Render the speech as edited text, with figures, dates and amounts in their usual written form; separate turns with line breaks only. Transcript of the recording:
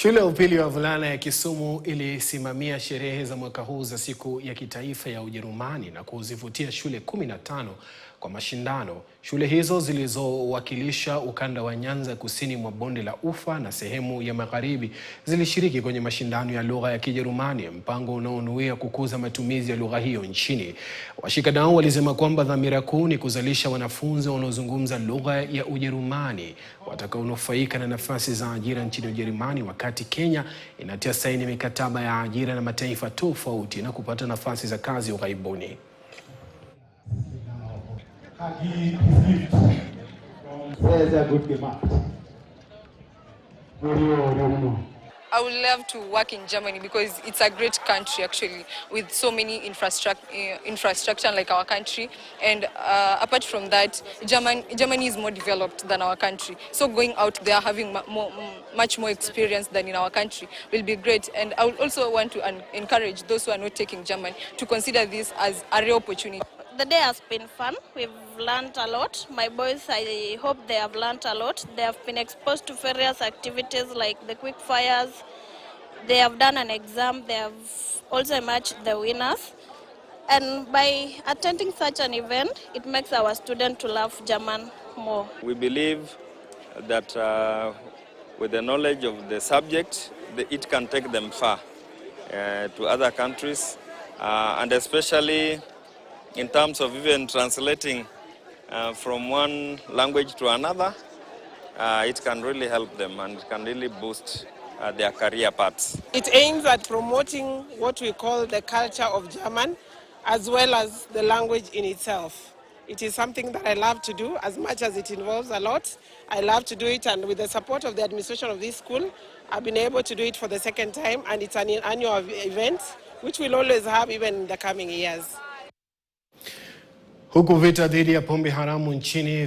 Shule ya upili ya wavulana ya Kisumu ilisimamia sherehe za mwaka huu za siku ya kitaifa ya Ujerumani na kuzivutia shule 15 kwa mashindano. Shule hizo zilizowakilisha ukanda wa Nyanza kusini mwa bonde la Ufa na sehemu ya magharibi zilishiriki kwenye mashindano ya lugha ya Kijerumani, mpango unaonuia kukuza matumizi ya lugha hiyo nchini. Washikadau walisema kwamba dhamira kuu ni kuzalisha wanafunzi wanaozungumza lugha ya Ujerumani watakaonufaika na nafasi za ajira nchini Ujerumani, wakati Kenya inatia saini mikataba ya ajira na mataifa tofauti na kupata nafasi za kazi ughaibuni.
I would love to work in Germany because it's a great country actually, with so many infrastructure like our country, and apart from that, Germany is more developed than our country. So going out there, having much more experience than in our country will be great. And I would also want to encourage those who are not taking German to consider this as a real opportunity.
The day has been fun. We've learned a lot. My boys, I hope they have learned a lot. They have been exposed to various activities like the quick fires. They have done an exam. They have also emerged the winners. And by attending such an event, it makes our students to love German more.
We believe that with the knowledge of the subject, it can take them far to other countries, and especially in terms of even translating from one language to another, it can really help them and can really boost their career paths.
It aims at promoting what we call the culture of German, as well as the language in itself. It is something that I love to do, as much as it involves a lot. I love to do it, and with the support of the administration of this school, I've been able to do it for the second time, and it's an annual event, which we'll always have even in the coming years.
Huku vita dhidi ya pombe haramu nchini